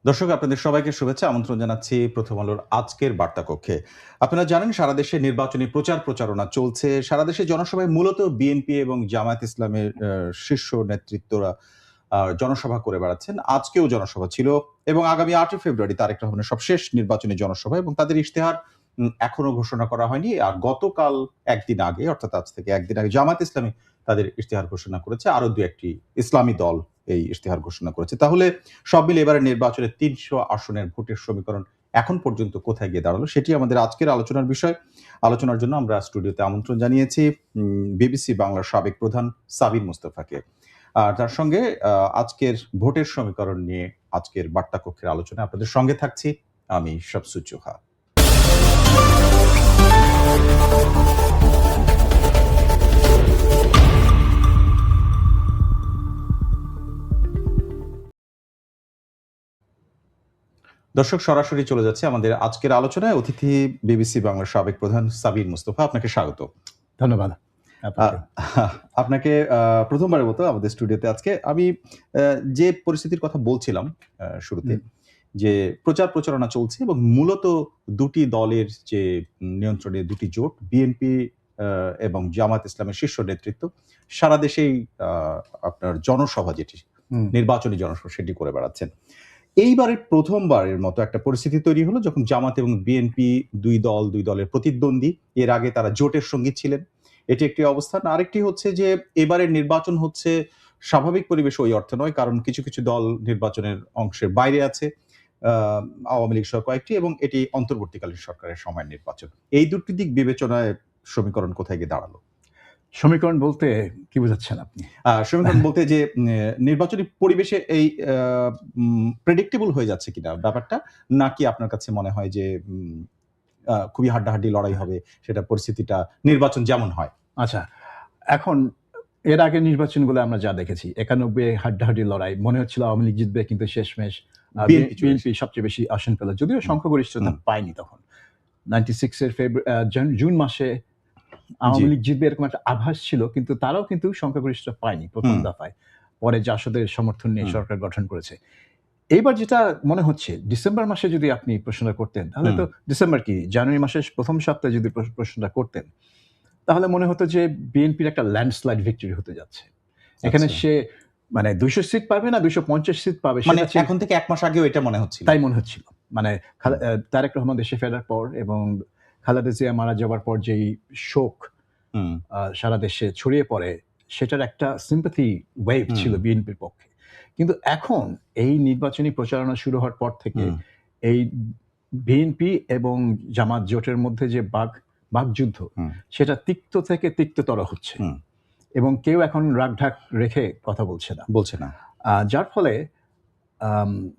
দর্শক আপনাদের সবাইকে শুভেচ্ছা আমন্ত্রণ জানাচ্ছি প্রথম আলোর আজকের বার্তা কক্ষে। আপনারা জানেন সারা দেশে নির্বাচনী প্রচারণা চলছে। সারা দেশে জনসভায় মূলত বিএনপি এবং জামায়াত ইসলামের শীর্ষ নেতৃত্বরা জনসভা করে বেড়াচ্ছেন। আজকেও জনসভা ছিল এবং আগামী ৮ই ফেব্রুয়ারি তারেক রহমানের সবশেষ নির্বাচনী জনসভা এবং তাদের ইশতেহার এখনো ঘোষণা করা হয়নি। আর গতকাল একদিন আগে অর্থাৎ আজ থেকে একদিন আগে জামায়াত ইসলামী তাদের ইশতেহার ঘোষণা করেছে। আরো ২-১টি ইসলামী দল এই ইশতেহার ঘোষণা করেছে। তাহলে সব মিলে এবারের নির্বাচনে ৩০০ আসনের ভোটের সমীকরণ এখন পর্যন্ত কোথায় গিয়ে দাঁড়ালো সেটি আমাদের আজকের আলোচনার বিষয়। আলোচনার জন্য আমরা স্টুডিওতে আমন্ত্রণ জানিয়েছি বিবিসি বাংলার সাবেক প্রধান সাবির মুস্তাফাকে। আর তার সঙ্গে আজকের ভোটের সমীকরণ নিয়ে আজকের বার্তা কক্ষের আলোচনায় আপনাদের সঙ্গে থাকছি আমি শামসুজ জোহা। দর্শক সরাসরি চলে যাচ্ছে আমাদের আজকের আলোচনায়। অতিথি বিবিসি বাংলার সাবেক প্রধান সাবির মুস্তাফা, আপনাকে স্বাগত। ধন্যবাদ আপনাকে প্রথমবারের মতো আমাদের স্টুডিওতে আজকে। আমি যে পরিস্থিতির কথা বলছিলাম শুরুতে, যে প্রচারণা চলছে এবং মূলত দুটি দলের যে নিয়ন্ত্রণে দুটি জোট বিএনপি এবং জামায়াত ইসলামের শীর্ষ নেতৃত্ব সারা দেশেই আপনার জনসভা, যেটি নির্বাচনী জনসভা, সেটি করে বেড়াচ্ছেন। এইবারের প্রথমবারের মতো একটা পরিস্থিতি তৈরি হলো যখন জামাত এবং বিএনপি দুই দলের প্রতিদ্বন্দ্বী। এর আগে তারা জোটের সঙ্গী ছিলেন, এটি একটি অবস্থান। আরেকটি হচ্ছে যে এবারের নির্বাচন হচ্ছে স্বাভাবিক পরিবেশ ওই অর্থে নয়, কারণ কিছু কিছু দল নির্বাচনের অংশের বাইরে আছে, আওয়ামী লীগ সহ কয়েকটি, এবং এটি অন্তর্বর্তীকালীন সরকারের সময় নির্বাচন। এই দুটি দিক বিবেচনায় সমীকরণ কোথায় গিয়ে দাঁড়ালো? সমীকরণ বলতে কি বোঝাচ্ছেন আপনি? সমীকরণ বলতে যে নির্বাচনী পরিবেশে এই প্রেডিক্টেবল হয়ে যাচ্ছে কিনা ব্যাপারটা, নাকি আপনার কাছে মনে হয় যে খুবই হাড্ডাহাড্ডি লড়াই হবে, সেটা পরিস্থিতিটা নির্বাচন যেমন হয়? আচ্ছা, এখন এর আগে নির্বাচনগুলো আমরা যা দেখেছি 91 হাড্ডাহাড্ডি লড়াই, মনে হচ্ছিল আওয়ামী লীগ জিতবে, কিন্তু শেষমেশ বিএনপি সবচেয়ে বেশি আসন পেল, যদিও সংখ্যাগরিষ্ঠতা পায়নি তখন। 96 এর জুন মাসে আওয়ামী লীগ জিতবে এরকম একটা আভাস ছিল, কিন্তু তারাও কিন্তু সংখ্যাগরিষ্ঠতা পায়নি প্রথম দফায়। পরে জাসদের সমর্থন নিয়ে সরকার গঠন করেছে। এইবার যেটা মনে হচ্ছে, ডিসেম্বর মাসে যদি আপনি প্রশ্নটা করতেন, তাহলে তো ডিসেম্বর কি জানুয়ারি মাসের প্রথম সপ্তাহে যদি প্রশ্নটা করতেন, তাহলে মনে হতো যে বিএনপির একটা ল্যান্ডস্লাইড ভিক্টরি হতে যাচ্ছে। এখানে সে মানে 200 সিট পাবে না 250 সিট পাবে, মানে এখন থেকে 1 মাস আগেও এটা মনে হচ্ছিল, তাই মনে হচ্ছিল। মানে তারেক রহমান দেশে ফেরার পর এবং খালেদা জিয়া মারা যাওয়ার পর যেই শোক সারা দেশে ছড়িয়ে পড়ে, সেটার একটা সিম্প্যাথি ওয়েভ ছিল বিএনপির পক্ষে। কিন্তু এখন এই নির্বাচনী প্রচারণা শুরু হওয়ার পর থেকে এই বিএনপি এবং জামাত জোটের মধ্যে যে বাকযুদ্ধ, সেটা তিক্ত থেকে তিক্ততর হচ্ছে এবং কেউ এখন রাগঢাক রেখে কথা বলছে না। যার ফলে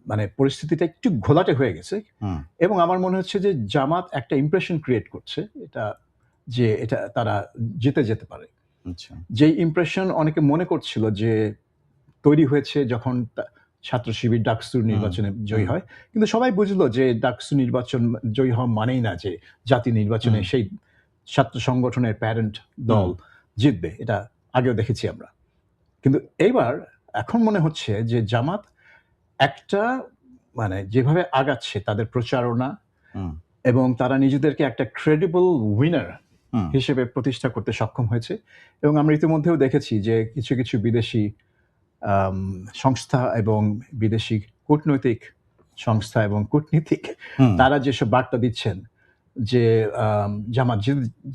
মানে পরিস্থিতিটা একটু ঘোলাটে হয়ে গেছে এবং আমার মনে হচ্ছে যে জামাত একটা ইমপ্রেশন ক্রিয়েট করছে এটা তারা জিতে যেতে পারে। যে ইমপ্রেশন অনেকে মনে করছিল যে তৈরি হয়েছে যখন ছাত্র শিবির ডাকসুর নির্বাচনে জয়ী হয়, কিন্তু সবাই বুঝলো যে ডাকসু নির্বাচন জয়ী হওয়া মানেই না যে জাতীয় নির্বাচনে সেই ছাত্র সংগঠনের প্যারেন্ট দল জিতবে। এটা আগেও দেখেছি আমরা। কিন্তু এইবার এখন মনে হচ্ছে যে জামাত একটা মানে যেভাবে আগাচ্ছে তাদের প্রচারণা এবং তারা নিজেদেরকে একটা ক্রেডিবল উইনার হিসেবে প্রতিষ্ঠা করতে সক্ষম হয়েছে। এবং আমরা ইতিমধ্যেও দেখেছি যে কিছু কিছু বিদেশি সংস্থা এবং বিদেশি কূটনৈতিক সংস্থা এবং কূটনীতিক তারা যেসব বার্তা দিচ্ছেন যে জামাত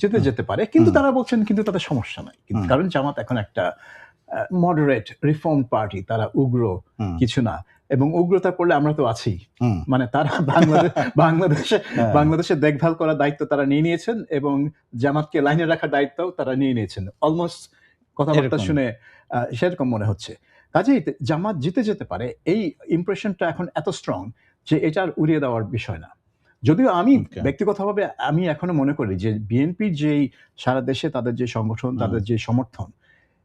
জিতে যেতে পারে, কিন্তু তারা বলছেন কিন্তু তাদের সমস্যা নাই, কারণ জামাত এখন একটা মডারেট রিফর্ম পার্টি, তারা উগ্র কিছু না, এবং উগ্রতা করলে আমরা তো আছি। মানে তারা বাংলাদেশের দেখভাল করার দায়িত্ব তারা নিয়ে নিয়েছেন এবং জামাতকে লাইনে রাখার দায়িত্বও তারা নিয়ে নিয়েছেন। অলমোস্ট কথাবার্তা শুনে সেরকম মনে হচ্ছে। কাজেই জামাত জিতে যেতে পারে, এই ইমপ্রেশনটা এখন এত স্ট্রং যে এটা আর উড়িয়ে দেওয়ার বিষয় না। যদিও আমি ব্যক্তিগতভাবে আমি এখনো মনে করি যে বিএনপির যেই সারা দেশে তাদের যে সংগঠন, তাদের যে সমর্থন,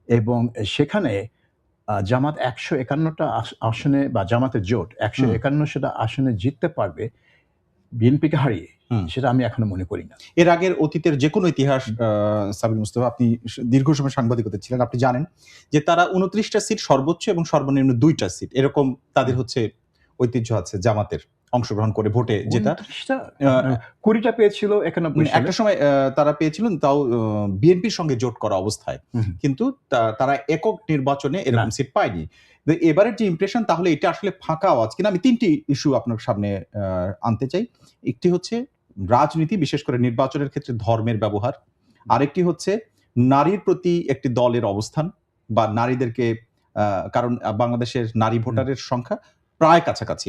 এবং সেখানে জামাত 151টা আসনে বা জামাতের জোট 151টা আসনে জিততে পারবে বিএনপিকে হারিয়ে, সেটা আমি এখনো মনে করি না। এর আগের অতীতের যে কোনো ইতিহাস, সাবির মুস্তাফা, আপনি দীর্ঘ সময় সাংবাদিকতা ছিলেন, আপনি জানেন যে তারা 29টা সিট সর্বোচ্চ এবং সর্বনিম্ন 2টা সিট এরকম তাদের হচ্ছে ঐতিহ্য আছে জামাতের অংশগ্রহণ করে ভোটে জেতা। 20টা পেয়েছিল 91 সালে। একটা সময় তারা পেয়েছিলেন, তাও বিএনপির সঙ্গে জোট করা অবস্থায়, কিন্তু তারা একক নির্বাচনে এরকম সিট পায়নি। এবারের যে ইমপ্রেশন, তাহলে এটা আসলে ফাঁকা আওয়াজ কিনা? আমি 3টি ইস্যু আপনার সামনে আনতে চাই। একটি হচ্ছে রাজনীতি, বিশেষ করে নির্বাচনের ক্ষেত্রে ধর্মের ব্যবহার। আরেকটি হচ্ছে নারীর প্রতি একটি দলের অবস্থান বা নারীদেরকে, কারণ বাংলাদেশের নারী ভোটারের সংখ্যা প্রায় কাছাকাছি,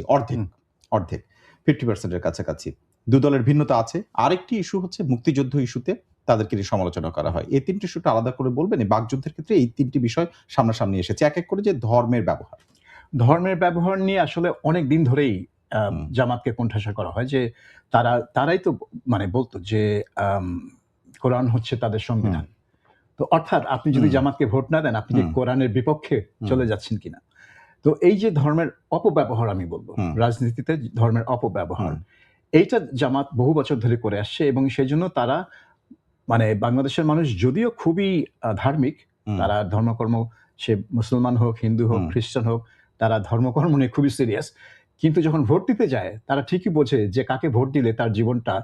অর্ধেক 50% এর কাছাকাছি। দু দলের ভিন্নতা আছে। আরেকটি ইস্যু হচ্ছে মুক্তিযুদ্ধ ইস্যুতে তাদেরকে নিয়ে সমালোচনা করা হয়। এই 3টি ইস্যুটা আলাদা করে বলবেন? এই বাকযুদ্ধের ক্ষেত্রে এই 3টি বিষয় সামনাসামনি এসেছে। এক এক করে যে ধর্মের ব্যবহার নিয়ে আসলে অনেক দিন ধরেই জামাতকে কোণঠাসা করা হয়, যে তারাই তো মানে বলতো যে কোরআন হচ্ছে তাদের সংবিধান। তো অর্থাৎ আপনি যদি জামাতকে ভোট না দেন, আপনি কি কোরআনের বিপক্ষে চলে যাচ্ছেন কিনা? তো এই যে ধর্মের অপব্যবহার, আমি বলবো রাজনীতিতে ধর্মের অপব্যবহার, এইটা জামাত বহু বছর ধরে করে আসছে, এবং সেই জন্য তারা মানে বাংলাদেশের মানুষ যদিও খুবই ধার্মিক, তারা ধর্মকর্ম, সে মুসলমান হোক, হিন্দু হোক, খ্রিস্টান হোক, তারা ধর্মকর্ম নিয়ে খুবই সিরিয়াস। কিন্তু যখন ভোট দিতে যায়, তারা ঠিকই বোঝে যে কাকে ভোট দিলে তার জীবনটা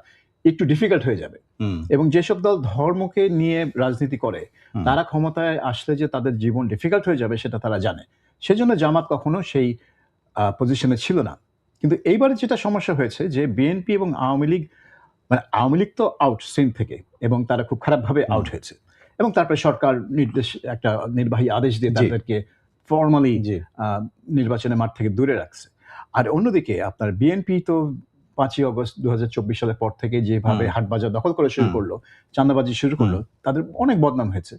একটু ডিফিকাল্ট হয়ে যাবে, এবং যেসব দল ধর্মকে নিয়ে রাজনীতি করে তারা ক্ষমতায় আসলে যে তাদের জীবন ডিফিকাল্ট হয়ে যাবে সেটা তারা জানে। সেজন্য জামাত কখনো সেই পজিশনে ছিল না। কিন্তু এইবারে যেটা সমস্যা হয়েছে, যে বিএনপি এবং আওয়ামী লীগ তো আউট সিন থেকে, এবং তারা খুব খারাপভাবে আউট হয়েছে, এবং তারপরে সরকার একটা নির্বাহী আদেশ দিয়ে তাদেরকে ফর্মালি নির্বাচনের মাঠ থেকে দূরে রাখছে। আর অন্যদিকে আপনার বিএনপি তো 5ই অগস্ট 2024 সালের পর থেকে যেভাবে হাটবাজার দখল করে শুরু করলো, চাঁদাবাজি শুরু করলো, তাদের অনেক বদনাম হয়েছে।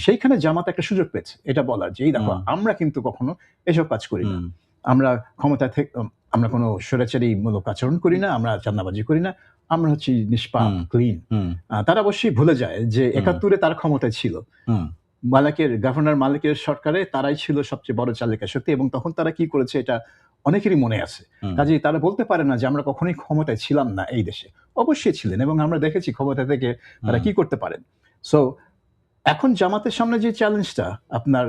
সেইখানে জামাত একটা সুযোগ পেয়েছে এটা বলার যে, দেখো আমরা কিন্তু কখনো এসব কাজ করি না, আমরা ক্ষমতা থেকে আমরা কোনো স্বৈরাচারী মূলক আচরণ করি না, আমরা চাঁদাবাজি করি না, আমরা হচ্ছি নিষ্পাপ, ক্লিন। তারা অবশ্যই ভুলে যায় যে 71-এ তার ক্ষমতায় ছিল গভর্নর মালিকের সরকারে, তারাই ছিল সবচেয়ে বড় চালিকা শক্তি, এবং তখন তারা কি করেছে এটা অনেকেরই মনে আছে। কাজেই তারা বলতে পারে না যে আমরা কখনোই ক্ষমতায় ছিলাম না এই দেশে। অবশ্যই ছিলেন, এবং আমরা দেখেছি ক্ষমতা থেকে তারা কি করতে পারেন। সো এখন জামাতের সামনে যে চ্যালেঞ্জটা আপনার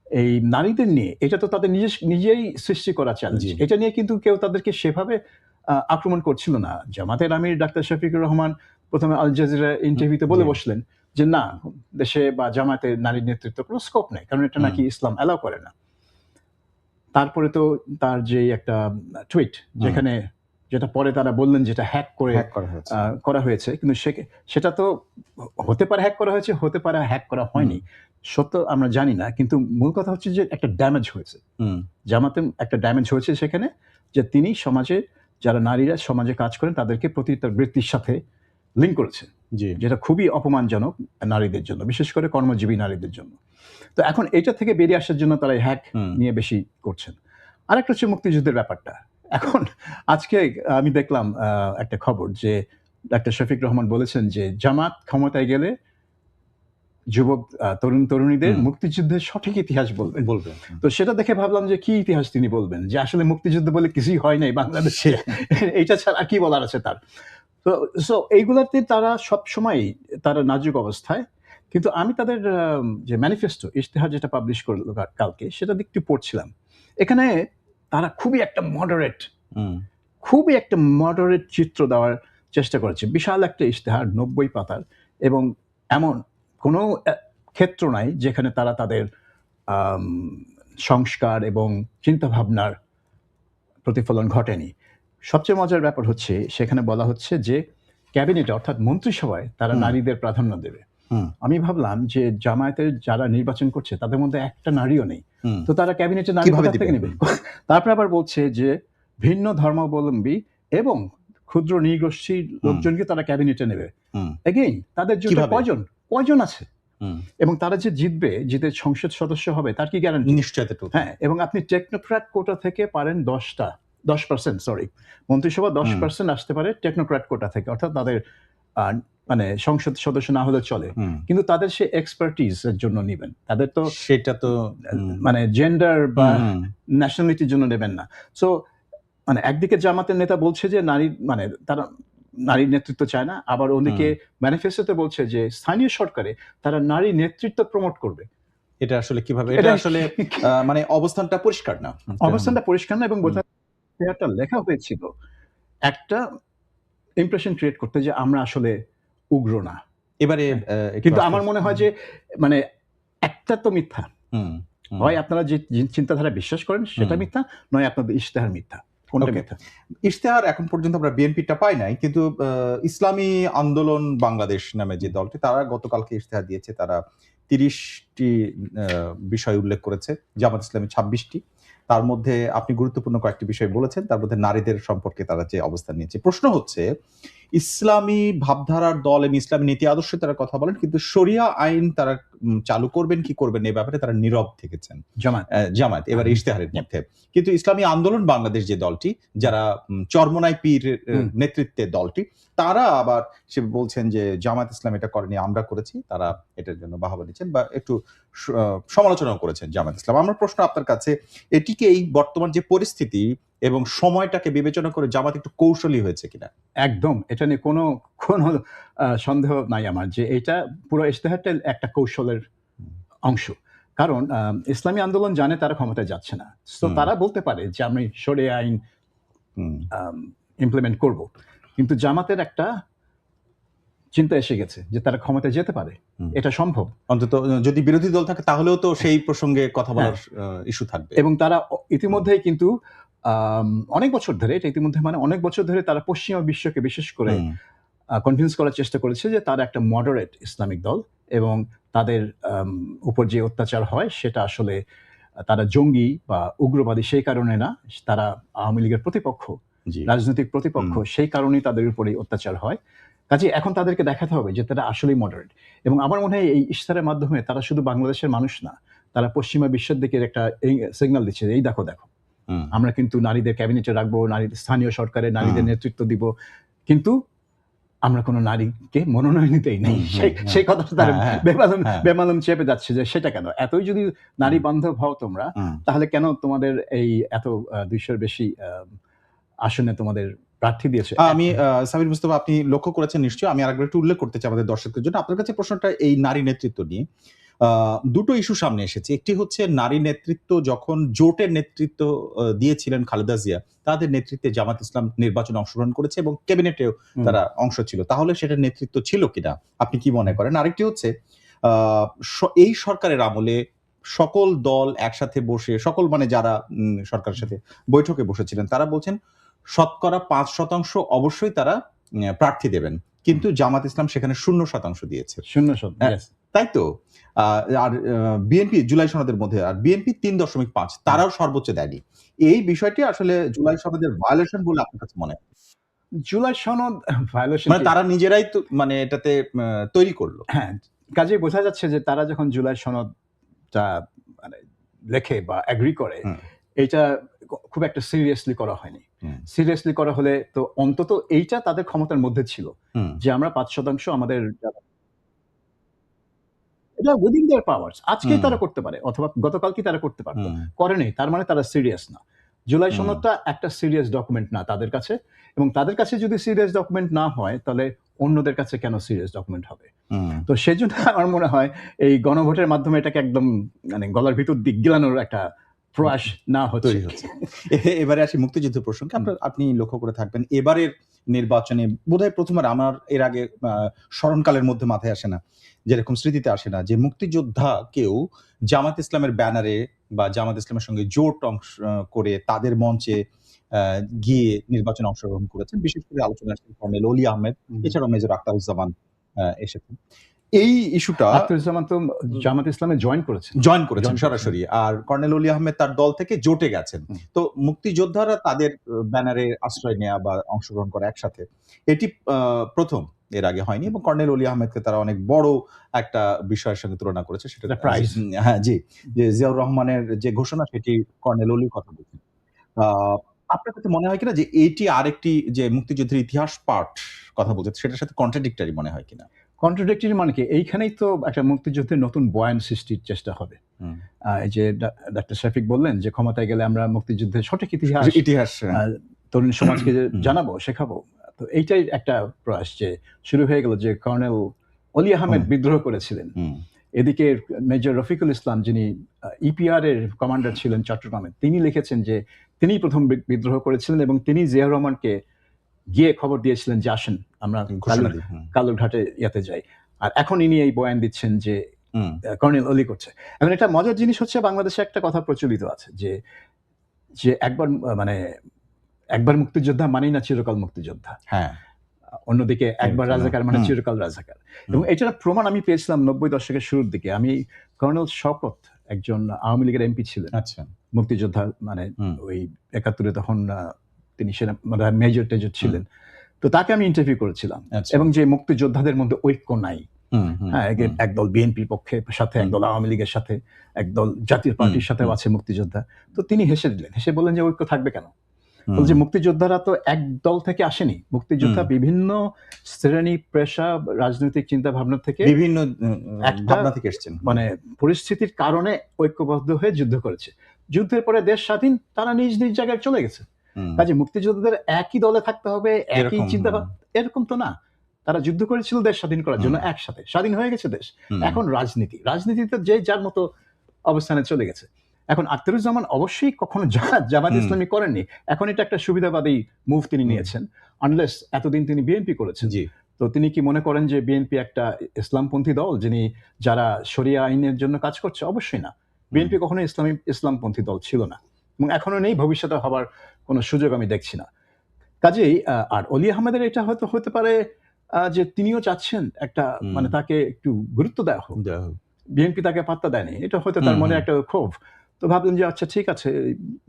এই নারীদের নিয়ে, এটা তো তাদের নিজেই সৃষ্টি করা চ্যালেঞ্জ। এটা নিয়ে কিন্তু কেউ তাদেরকে সেভাবে আক্রমণ করছিল না। জামাতের আমির ডাক্তার শফিকুর রহমান প্রথমে আল জাজিরা ইন্টারভিউতে বলে বসলেন যে না, দেশে বা জামাতে নারীর নেতৃত্ব কোনো স্কোপ নেই, কারণ এটা নাকি ইসলাম অ্যালাউ করে না। তারপরে তো তার যে একটা টুইট, যেটা পরে তারা বললেন যেটা হ্যাক করা হয়েছে, কিন্তু সেটা তো হতে পারে হ্যাক করা হয়েছে, হতে পারে হ্যাক করা হয়নি, সত্য আমরা জানি না। কিন্তু মূল কথা হচ্ছে যে একটা ড্যামেজ হয়েছে, জামাতে একটা ড্যামেজ হয়েছে সেখানে, যে তিনি সমাজে যারা নারীরা সমাজে কাজ করেন তাদেরকে বৃত্তির সাথে লিঙ্ক করেছে, যেটা খুবই অপমানজনক নারীদের জন্য, বিশেষ করে কর্মজীবী নারীদের জন্য। তো এখন এটা থেকে বেরিয়ে আসার জন্য তারা হ্যাক নিয়ে বেশি করছেন। আরেকটা হচ্ছে মুক্তিযুদ্ধের ব্যাপারটা। এখন আজকে আমি দেখলাম একটা খবর যে ডাক্তার শফিক রহমান বলেছেন যে জামাত ক্ষমতায় গেলে যুবক তরুণীদের মুক্তিযুদ্ধের সঠিক ইতিহাস বলবেন। তো সেটা দেখে ভাবলাম যে কি ইতিহাস তিনি বলবেন, যে আসলে মুক্তিযুদ্ধ বলে কিছুই হয় নাই বাংলাদেশে, এইটা ছাড়া কি বলার আছে তার। তো এইগুলাতে তারা সবসময় তারা নাজুক অবস্থায়। কিন্তু আমি তাদের যে ম্যানিফেস্টো ইশতেহার যেটা পাবলিশ করলো কালকে, সেটা একটু পড়ছিলাম। এখানে তারা খুবই একটা মডারেট চিত্র দেওয়ার চেষ্টা করেছে। বিশাল একটা ইশতেহার, 90 পাতার, এবং এমন কোনো ক্ষেত্র নাই যেখানে তারা তাদের সংস্কার এবং চিন্তাভাবনার প্রতিফলন ঘটেনি। সবচেয়ে মজার ব্যাপার হচ্ছে সেখানে বলা হচ্ছে যে ক্যাবিনেটে অর্থাৎ মন্ত্রিসভায় তারা নারীদের প্রাধান্য দেবে। আমি ভাবলাম যে জামায়াতের যারা নির্বাচন করছে তাদের মধ্যে একটা নারীও নেই, তো তারা ক্যাবিনেটে নারী কোথা থেকে নেবে? তারপরে আবার বলছে যে ভিন্ন ধর্মাবলম্বী এবং ক্ষুদ্র নৃগোষ্ঠীর লোকজনকে তারা ক্যাবিনেটে নেবে। এগেইন তাদের জন্য কয়জন আছে, এবং তারা যে জিতে সংসদ সদস্য হবে তার কি গ্যারান্টি? নিশ্চয়তা। হ্যাঁ, এবং আপনি টেকনোক্র্যাট কোটা থেকে পারেন 10%, মন্ত্রিসভা 10% আসতে পারে টেকনোক্র্যাট কোটা থেকে, অর্থাৎ তাদের মানে সংসদ সদস্য না হলে চলে, কিন্তু তাদের সে এক্সপার্টিজ এর জন্য নেবেন, তাদের তো সেটা তো মানে জেন্ডার বা ন্যাশনালিটির জন্য নেবেন না। সো মানে একদিকে জামাতের নেতা বলছে যে তারা নারীর নেতৃত্ব চায় না, আবার ওদিকে ম্যানিফেস্টোতে বলছে যে স্থানীয় সরকারে তারা নারী নেতৃত্ব প্রমোট করবে। এটা আসলে কিভাবে? এটা আসলে মানে অবস্থানটা পরিষ্কার না, এবং ইশতেহারটা লেখা হয়েছিল একটা ইমপ্রেশন ক্রিয়েট করতে যে আমরা আসলে উগ্র না। এবারে একটু কিন্তু আসতে আমার মনে হয় যে মানে একটা তো মিথ্যা। হুম, হুম। হয় আপনারা যে চিন্তাধারা বিশ্বাস করেন সেটা হুম। মিথ্যা, নয় আপনাদের ইশতেহার মিথ্যা। কোনটা ওকে। মিথ্যা? ইশতেহার এখন পর্যন্ত আমরা বিএনপিটা পাই নাই। কিন্তু ইসলামী আন্দোলন বাংলাদেশ নামে যে দলটি তারা গতকালকে ইশতেহার দিয়েছে। তারা ৩০ টি আ বিষয় উল্লেখ করেছে। জামাত ইসলামী ২৬ টি। তার মধ্যে আপনি গুরুত্বপূর্ণ কয়েকটি বিষয় বলেছেন। তার মধ্যে নারীদের সম্পর্কে তারা যে অবস্থান নিয়েছে। প্রশ্ন হচ্ছে ইসলামী ভাবধারার দল এবং ইসলামী নীতি আদর্শে তারা কথা বলেন। কিন্তু শরিয়া আইন তারা চালু করবেন কি করবেন না, এ ব্যাপারে তারা নীরব থেকেছেন। জামাত। জামায়াত এবার ইশতেহারের মধ্যে। কিন্তু ইসলামী আন্দোলন বাংলাদেশ যে দলটি, যারা চরমোনাই পীরের নেতৃত্বের দলটি, তারা আবার সে বলছেন যে জামায়াত ইসলাম এটা করেনি, আমরা করেছি। তারা এটার জন্য বাহবা দিচ্ছেন বা একটু স আ সমালোচনাও করেছেন জামায়াত ইসলাম। আমার প্রশ্ন আপনার কাছে, এটিকে এই বর্তমান যে পরিস্থিতি এবং সময়টাকে বিবেচনা করে জামাত একটু কৌশলী হয়েছে কিনা? একদম। এটা নিয়ে কোনো সন্দেহ নাই আমার যে এইটা পুরো ইশতেহারটা একটা কৌশলের অংশ। কারণ ইসলামী আন্দোলন জানে তারা ক্ষমতায় যাচ্ছে না। সো তারা বলতে পারে যে আমি শরিয়া আইন হুম। ইমপ্লিমেন্ট করব। কিন্তু জামাতের একটা চিন্তা এসে গেছে যে তারা ক্ষমতায় যেতে পারে। এটা সম্ভব। অন্তত যদি বিরোধী দল থাকে তাহলেও তো সেই প্রসঙ্গে কথা বলার ইস্যু থাকবে। এবং তারা ইতিমধ্যেই কিন্তু অনেক বছর ধরে, এটা ইতিমধ্যে মানে অনেক বছর ধরে তারা পশ্চিমা বিশ্বকে বিশেষ করে কনভিন্স করার চেষ্টা করেছে যে তারা একটা মডারেট ইসলামিক দল এবং তাদের উপর যে অত্যাচার হয় সেটা আসলে তারা জঙ্গি বা উগ্রবাদী সেই কারণে না, তারা আওয়ামী লীগের প্রতিপক্ষ, জি। রাজনৈতিক প্রতিপক্ষ, সেই কারণেই তাদের উপরে অত্যাচার হয়। কাজেই এখন তাদেরকে দেখাতে হবে যে তারা আসলেই মডারেট। এবং আমার মনে হয় এই ইশতেহারের মাধ্যমে তারা শুধু বাংলাদেশের মানুষ না, তারা পশ্চিমা বিশ্বের দিকে একটা সিগন্যাল দিচ্ছে, এই দেখো আমরা কিন্তু নারীদের ক্যাবিনেটে রাখবো, স্থানীয় সরকারে নারীদের নেতৃত্ব দিব, কিন্তু আমরা কোনো নারীকে মনোনয়ন দিতেই নেই। সেই কথাটা তারা বেমালুম চেপে যাচ্ছে যে সেটা কেন? এতই যদি নারী বান্ধব হও তোমরা, তাহলে কেন তোমাদের এই এত ২০০ বেশি আসনে তোমাদের প্রার্থী দিয়েছে? আমি সামির মুস্তাফা, আপনি লক্ষ্য করেছেন নিশ্চয়ই। আমি আরেকবার একটু উল্লেখ করতে চাই আমাদের দর্শকদের জন্য। আপনার কাছে প্রশ্নটা এই নারী নেতৃত্ব নিয়ে। দুটো ইস্যু সামনে এসেছে। একটি হচ্ছে নারী নেতৃত্ব যখন জোটের নেতৃত্ব দিয়েছিলেন খালেদা জিয়া, তাদের নেতৃত্বে জামাত ইসলাম নির্বাচনে অংশগ্রহণ করেছে এবং ক্যাবিনেটেও তারা অংশ ছিল। তাহলে সেটার নেতৃত্ব ছিল কিনা? আপনি কি মনে করেন? আরেকটি হচ্ছে আ এই সরকারের আমলে সকল দল একসাথে বসে, সকল মানে যারা সরকারের সাথে বৈঠকে বসেছিলেন, তারা বলছেন শতকরা ৫% অবশ্যই তারা প্রার্থী দেবেন। কিন্তু জামাত ইসলাম সেখানে ০% দিয়েছে। ০% ইয়েস। তাই তো? আর বিএনপি জুলাই সনদের মধ্যে, আর বিএনপি ৩.৫, তারাও সর্বোচ্চ দেয়নি। এই বিষয়টি আসলে জুলাই সনদের ভায়োলেশন বলে আপনার কাছে মনে হয়? জুলাই সনদ ভায়োলেশন মানে তারা নিজেরাই তো মানে এটাতে তৈরি করল। হ্যাঁ, কাজেই বোঝা যাচ্ছে যে তারা যখন জুলাই সনদটা মানে লেখে বা এগ্রি করে, এইটা খুব একটা সিরিয়াসলি করা হয়নি। সিরিয়াসলি করা হলে তো অন্তত এইটা তাদের ক্ষমতার মধ্যে ছিল যে আমরা ৫% আমাদের এটা উইদিন দেয়ার পাওয়ারস। আজকেই তারা করতে পারে অথবা গতকালকেই তারা করতে পারত। করেনি। তার মানে তারা সিরিয়াস না। জুলাই সনদটা একটা সিরিয়াস ডকুমেন্ট না তাদের কাছে, এবং তাদের কাছে যদি সিরিয়াস ডকুমেন্ট না হয় তাহলে অন্যদের কাছে কেন সিরিয়াস ডকুমেন্ট হবে? তো সেজন্য আমার মনে হয় এই গণভোটের মাধ্যমে এটাকে একদম মানে গলার ভিতর দিক গিলানোর একটা প্রয়াস না হচ্ছে। এবারে আসি মুক্তিযুদ্ধ প্রসঙ্গে। আপনি লক্ষ্য করে থাকবেন এবারের নির্বাচনে বোধহয় প্রথমবার, আমার এর আগে স্মরণকালের মধ্যে মাথায় আসে না, যেরকম স্মৃতিতে আসে না যে মুক্তিযোদ্ধা কেউ জামাত ইসলামের ব্যানারে বা জামাত ইসলামের সঙ্গে জোট করে তাদের মঞ্চে গিয়ে নির্বাচনে অংশগ্রহণ করেছেন। বিশেষ করে আলোচনায় আসেন কর্নেল অলি আহমেদ, এছাড়াও মেজর আখতারুজ্জামান এসেছেন। এই ইস্যুটা আখতারুজ্জামান তো জামাত ইসলামে জয়েন করেছেন সরাসরি। আর কর্নেল অলি আহমেদ তার দল থেকে জোটে গেছেন। তো মুক্তিযোদ্ধারা তাদের ব্যানারে আশ্রয় নেয়া বা অংশগ্রহণ করা একসাথে, এটি প্রথম, এর আগে হয়নি। এবং কর্নেল অলি আহমেদকে তারা অনেক বড় একটা বিষয়ের সঙ্গে তুলনা করেছে। সেটা প্রাইজ। হ্যাঁ, জি। যে জিয়াউর রহমানের যে ঘোষণা সেটি কর্নেল অলির কথা বলছেন। আপনার কাছে মনে হয় কিনা যে এইটি আরেকটি যে মুক্তিযুদ্ধের ইতিহাস পাঠ কথা বলছে সেটার সাথে কন্ট্রাডিক্টরি মনে হয় কিনা? কন্ট্রাডিক্টরি মানে কি? এইখানেই তো একটা মুক্তিযুদ্ধের নতুন বয়ান সৃষ্টির চেষ্টা হবে। এই যে ডাক্তার শফিক বললেন যে ক্ষমতায় গেলে আমরা মুক্তিযুদ্ধের সঠিক ইতিহাস তরুণ সমাজকে জানাবো, শেখাবো। তো এইটাই একটা প্রয়াস যে শুরু হয়ে গেল যে কর্নেল অলি আহমেদ বিদ্রোহ করেছিলেন এদিকে মেজর রফিকুল ইসলাম, যিনি ইপিআর এর কমান্ডার ছিলেন চট্টগ্রামে, তিনি লিখেছেন যে তিনি প্রথম বিদ্রোহ করেছিলেন এবং তিনি জিয়াউর রহমানকে গিয়ে খবর দিয়েছিলেন যে আসেন আমরা ঘোষণা দিই। কালুরঘাটে ইয়াতে যাই। আর এখন ইনি এই বয়ান দিচ্ছেন যে কর্নেল অলি করছে। এখন একটা মজার জিনিস হচ্ছে, বাংলাদেশে একটা কথা প্রচলিত আছে যে যে একবার মুক্তিযোদ্ধা মানেই না চিরকাল মুক্তিযোদ্ধা। হ্যাঁ, অন্যদিকে একবার রাজাকার মানে চিরকাল রাজাকার। এবং এটার প্রমাণ আমি পেয়েছিলাম 90 দশকের শুরুর দিকে। আমি কর্নেল শওকত, একজন আওয়ামী লীগের এমপি ছিলেন, আচ্ছা, মুক্তিযোদ্ধা, মানে ওই 71-এ তখন তিনি সেনা মেজর টেজর ছিলেন। তো তাকে আমি ইন্টারভিউ করেছিলাম, এবং যে মুক্তিযোদ্ধাদের মধ্যে ঐক্য নাই, হ্যাঁ, একদল বিএনপির পক্ষে সাথে, একদল আওয়ামী লীগের সাথে, একদল জাতীয় পার্টির সাথেও আছে মুক্তিযোদ্ধা। তো তিনি হেসে দিলেন, হেসে বললেন যে ঐক্য থাকবে কেন? বলছে মুক্তিযোদ্ধারা তো এক দল থেকে আসেনি, মুক্তিযোদ্ধা বিভিন্ন শ্রেণী পেশা রাজনৈতিক চিন্তা ভাবনা থেকে, বিভিন্ন ভাবনা থেকে এসেছেন, মানে পরিস্থিতির কারণে ঐক্যবদ্ধ হয়ে যুদ্ধ করেছে। যুদ্ধের পরে দেশ স্বাধীন, তারা নিজ নিজ জায়গায় চলে গেছে। কাজে মুক্তিযোদ্ধাদের একই দলে থাকতে হবে, একই চিন্তা ভাবনা, এরকম তো না। তারা যুদ্ধ করেছিল দেশ স্বাধীন করার জন্য, একসাথে স্বাধীন হয়ে গেছে দেশ। এখন রাজনীতিতে যে যার মতো অবস্থানে চলে গেছে। এখন আখতারুজ্জামান অবশ্যই কখনো জামাত ইসলামী করেননি, এখন এটা একটা সুবিধাবাদী মুভ তিনি নিয়েছেন, আনলেস এতদিন তিনি বিএনপি করেছেন। তো তিনি কি মনে করেন যে বিএনপি একটা ইসলামপন্থী দল যিনি যারা শরিয়া আইনের জন্য কাজ করছে? অবশ্যই না। বিএনপি কখনো ইসলামপন্থী দল ছিল না, এবং এখনো নেই, ভবিষ্যতে হবার কোনো সুযোগ আমি দেখছি না। কাজেই আর অলি আহমেদের এটা হয়তো হতে পারে যে তিনিও চাচ্ছেন একটা, মানে তাকে একটু গুরুত্ব দেওয়া হোক, বিএনপি তাকে পাত্তা দেয়নি, এটা হয়তো তার মনে একটা ক্ষোভ। তো ভাবলেন যে আচ্ছা ঠিক আছে,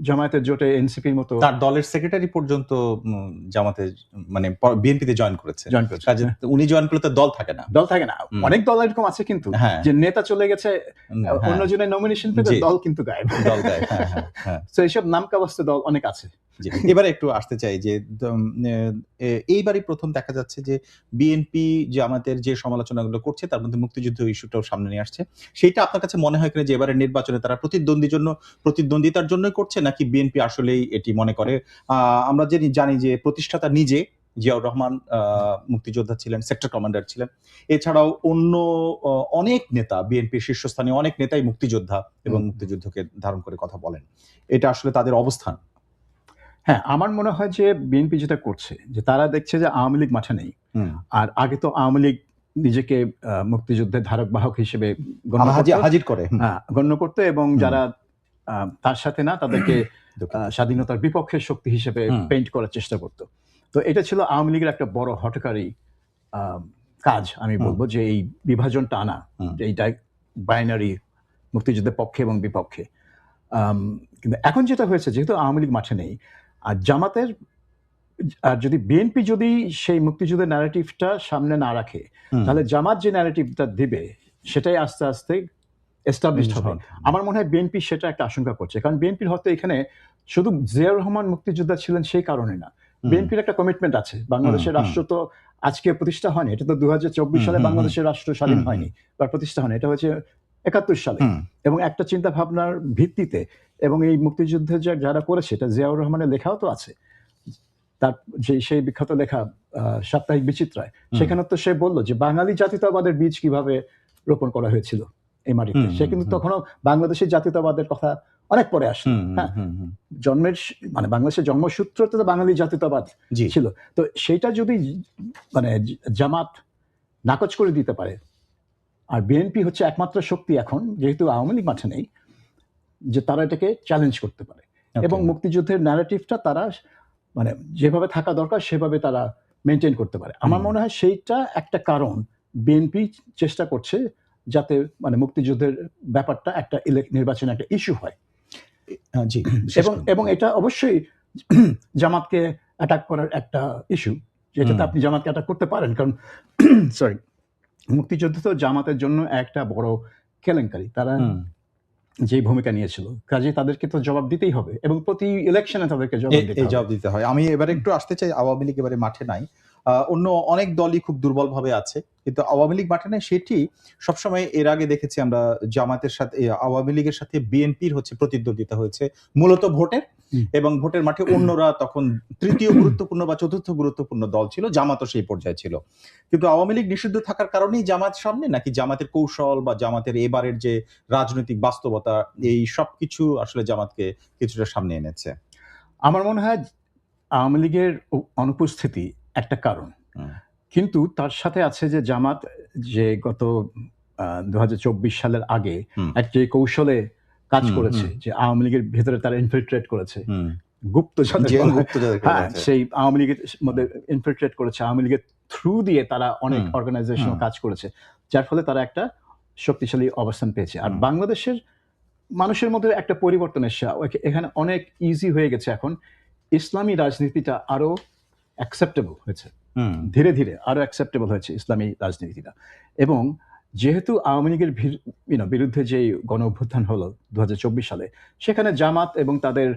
জামায়াতের জোটে এনসিপির মতো, তার দলের সেক্রেটারি পর্যন্ত জামাতে মানে বিএনপিতে জয়েন করেছে। কাজে উনি জয়েন করলে তো দল থাকে না, অনেক দল এরকম আছে কিন্তু, যে নেতা চলে গেছে, অন্যজনের নমিনেশন পেতে দল কিন্তু গায়েব। তো এইসব নামকাওয়াস্তে দল অনেক আছে। এবারে একটু আসতে চাই যে এইবারই প্রথম দেখা যাচ্ছে যে বিএনপি জামাতের যে সমালোচনাগুলো করছে তার মধ্যে মুক্তিযুদ্ধ ইস্যুটাও সামনে নিয়ে আসছে। সেইটা আপনার কাছে মনে হয় কিনা যে এবারে নির্বাচনে তারা প্রতিদ্বন্দ্বিতার জন্য করছে, নাকি বিএনপি আসলেই এটি মনে করে? আমরা জানি যে প্রতিষ্ঠাতা নিজে জিয়াউর রহমান মুক্তিযোদ্ধা ছিলেন, সেক্টর কমান্ডার ছিলেন। এছাড়াও অন্য অনেক নেতা, বিএনপির শীর্ষস্থানীয় অনেক নেতাই মুক্তিযোদ্ধা এবং মুক্তিযুদ্ধকে ধারণ করে কথা বলেন। এটা আসলে তাদের অবস্থান। হ্যাঁ, আমার মনে হয় যে বিএনপি যেটা করছে, যে তারা দেখছে যে আওয়ামী লীগ মাঠে নেই, আর আগে তো আওয়ামী লীগ নিজেকে মুক্তিযুদ্ধের ধারক বাহক হিসেবে গণ্য করতো, এবং যারা তার সাথে না তাদেরকে স্বাধীনতার বিপক্ষের শক্তি হিসেবে পেইন্ট করার চেষ্টা করতো। তো এটা ছিল আওয়ামী লীগের একটা বড় হঠকারী কাজ, আমি বলবো, যে এই বিভাজনটা আনা, যে এইটা বাইনারি মুক্তিযুদ্ধের পক্ষে এবং বিপক্ষে। কিন্তু এখন যেটা হয়েছে, যেহেতু আওয়ামী লীগ মাঠে নেই, আর জামাতের, আর যদি বিএনপি যদি সেই মুক্তিযুদ্ধের ন্যারেটিভটা সামনে না রাখে, তাহলে জামাত যে ন্যারেটিভটা দিবে সেটাই আস্তে আস্তে এস্টাবলিশড হবে। আমার মনে হয় বিএনপি সেটা একটা আশঙ্কা করছে, কারণ বিএনপির হয়তো এখানে শুধু জিয়াউর রহমান মুক্তিযোদ্ধা ছিলেন সেই কারণে না, বিএনপির একটা কমিটমেন্ট আছে। বাংলাদেশের রাষ্ট্র তো আজকে প্রতিষ্ঠা হয়নি, এটা তো 2024 সালে বাংলাদেশের রাষ্ট্র স্বাধীন হয়নি বা প্রতিষ্ঠা হয়নি, এটা হচ্ছে 71 সালে, এবং একটা চিন্তা ভাবনার ভিত্তিতে, এবং এই মুক্তিযুদ্ধে যারা করেছে, এটা জিয়াউর রহমানের লেখাও তো আছে, তার যে সেই বিখ্যাত লেখা সাপ্তাহিক বিচিত্রায়, সেখানে তো সে বললো যে বাঙালি জাতীয়তাবাদের বীজ কিভাবে রোপণ করা হয়েছিল এই মাটিতে। সে কিন্তু তখনও বাংলাদেশের জাতীয়তাবাদের কথা অনেক পরে আসে। হ্যাঁ, মানে বাংলাদেশের জন্মসূত্র তো বাঙালি জাতীয়তাবাদ ছিল। তো সেটা যদি মানে জামাত নাকচ করে দিতে পারে, আর বিএনপি হচ্ছে একমাত্র শক্তি এখন, যেহেতু আওয়ামী লীগ মাঠে নেই, যে তারা এটাকে চ্যালেঞ্জ করতে পারে, এবং মুক্তিযুদ্ধের ন্যারেটিভটা তারা মানে যেভাবে থাকা দরকার সেভাবে তারা মেনটেন করতে পারে। আমার মনে হয় সেইটা একটা কারণ বিএনপি চেষ্টা করছে যাতে মানে মুক্তিযুদ্ধের ব্যাপারটা একটা নির্বাচনে একটা ইস্যু হয়। এবং এটা অবশ্যই জামাতকে অ্যাটাক করার একটা ইস্যু, যেটাতে আপনি জামাতকে অ্যাটাক করতে পারেন, কারণ মুক্তিযুদ্ধ তো জামাতের জন্য একটা বড় কেলেঙ্কারি। তারা যে ভূমিকা নিয়েছিল, কাজে তাদেরকে তো জবাব দিতেই হবে, এবং প্রতি ইলেকশনে তাদেরকে জবাব দিতে হয়। আমি এবারে একটু আসতে চাই, আওয়ামী লীগ এবারে মাঠে নাই, অন্য অনেক দলই খুব দুর্বলভাবে আছে, কিন্তু আওয়ামী লীগ মাঠে নেই সেটি সবসময়। এর আগে দেখেছি আমরা জামাতের সাথে আওয়ামী লীগের সাথে বিএনপির প্রতিদ্বন্দ্বিতা হয়েছে মূলত ভোটের, এবং ভোটের মাঠে অন্যরা তখন তৃতীয় গুরুত্বপূর্ণ বা চতুর্থ গুরুত্বপূর্ণ দল ছিল, জামাতও সেই পর্যায়ে ছিল। কিন্তু আওয়ামী লীগ নিষিদ্ধ থাকার কারণেই জামাত সামনে, নাকি জামাতের কৌশল বা জামাতের এবারের যে রাজনৈতিক বাস্তবতা এই সবকিছু আসলে জামাতকে কিছুটা সামনে এনেছে? আমার মনে হয় আওয়ামী লীগের অনুপস্থিতি একটা কারণ, কিন্তু তার সাথে আছে যে জামাত যে গত 2024 সালের আগে যে কৌশলে কাজ করেছে, যে আওয়ামী লীগের ভেতরে তারা ইনফিল্ট্রেট করেছে, সেই আওয়ামী লীগের মধ্যে ইনফিল্ট্রেট করেছে, আওয়ামী লীগের থ্রু দিয়ে তারা অনেক অর্গানাইজেশনাল কাজ করেছে, যার ফলে তারা একটা শক্তিশালী অবস্থান পেয়েছে। আর বাংলাদেশের মানুষের মধ্যে একটা পরিবর্তন এসেছে, এখানে অনেক ইজি হয়ে গেছে, এখন ইসলামী রাজনীতিটা আরো অ্যাকসেপ্টেবল হয়েছে, ধীরে ধীরে আরো অ্যাকসেপ্টেবল হয়েছে ইসলামী রাজনীতিটা। এবং যেহেতু আওয়ামী লীগের বিরুদ্ধে যে গণ অভ্যুত্থান হলো 2024 সালে, সেখানে জামাত এবং তাদের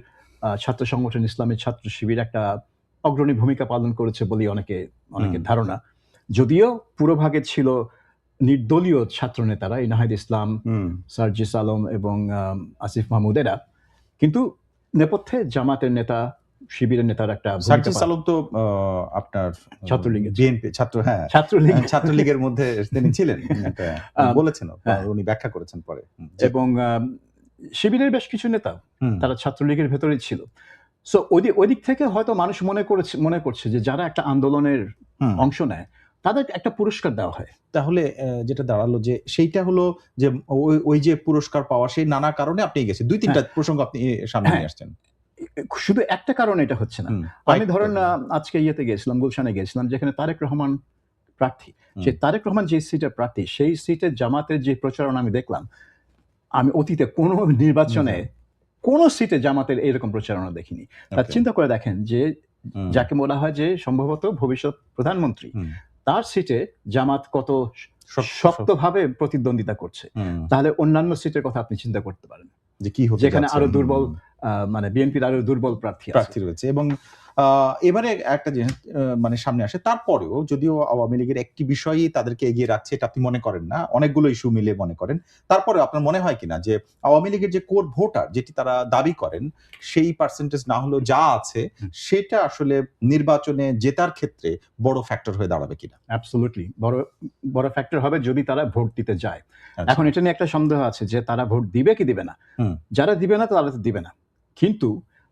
ছাত্র সংগঠন ইসলামী ছাত্র শিবির একটা অগ্রণী ভূমিকা পালন করেছে বলে অনেকের ধারণা। যদিও পুরোভাগে ছিল নির্দলীয় ছাত্র নেতারা, ইনাহিদ ইসলাম, সার্জিস আলম এবং আসিফ মাহমুদেরা, কিন্তু নেপথ্যে জামাতের নেতা, শিবিরের নেতার একটা সার্জিস আলম তো আপনার ছাত্রলীগের বিএনপি ছাত্রলীগের মধ্যে তিনি ছিলেন, বলেছেন, উনি ব্যাখ্যা করেছেন পরে। এবং শিবিরের বেশ কিছু নেতা তারা ছাত্রলীগের ভেতরেই ছিল। সো ওই দিক থেকে হয়তো মানুষ মনে করছে যে যারা একটা আন্দোলনের অংশ নেয় তাদের একটা পুরস্কার দেওয়া হয়। তাহলে যেটা দাঁড়ালো যে সেইটা হলো যে ওই যে পুরস্কার পাওয়া, সেই নানা কারণে আপনি গেছেন, 2-3টা প্রসঙ্গ আপনি সামনে নিয়ে আসছেন। শুধু একটা কারণে এটা হচ্ছে না। আমি ধরেন আজকে ইয়েতে গিয়েছিলাম, গুলশানে গিয়েছিলাম, যেখানে তারেক রহমান প্রার্থী। সেই তারেক রহমান যে সিটের প্রার্থী, সেই সিটে জামাতের যে প্রচারণা আমি দেখলাম, আমি অতীতে কোনো নির্বাচনে কোনো সিটে জামাতের এরকম প্রচারণা দেখিনি। তার চিন্তা করে দেখেন যে যাকে বলা হয় যে সম্ভবত ভবিষ্যৎ প্রধানমন্ত্রী, তার সিটে জামাত কত শক্তভাবে প্রতিদ্বন্দ্বিতা করছে, তাহলে অন্যান্য সিটের কথা আপনি চিন্তা করতে পারেন যে কি হতে, যেখানে আরো দুর্বল, মানে বিএনপির আরো দুর্বল প্রার্থী রয়েছে। এবং এবারে একটা জিনিস সামনে আসে, তারপরেও যদিও আওয়ামী লীগের একটি বিষয়ই তাদেরকে এগিয়ে রাখছে, এটা আপনি মনে করেন না, অনেকগুলো ইস্যু মিলে মনে করেন, তারপরে আপনার মনে হয় কিনা যে আওয়ামী লীগের যে কোর ভোটার যেটি তারা দাবি করেন, সেই পার্সেন্টেজ না হলেও যা আছে সেটা আসলে নির্বাচনে জেতার ক্ষেত্রে বড় ফ্যাক্টর হয়ে দাঁড়াবে কিনা? অ্যাবসলিউটলি বড় ফ্যাক্টর হবে যদি তারা ভোট দিতে যায়। এখন এটা নিয়ে একটা সন্দেহ আছে যে তারা ভোট দিবে কি দিবে না। যারা দিবে না তারা তো দিবে না, কিন্তু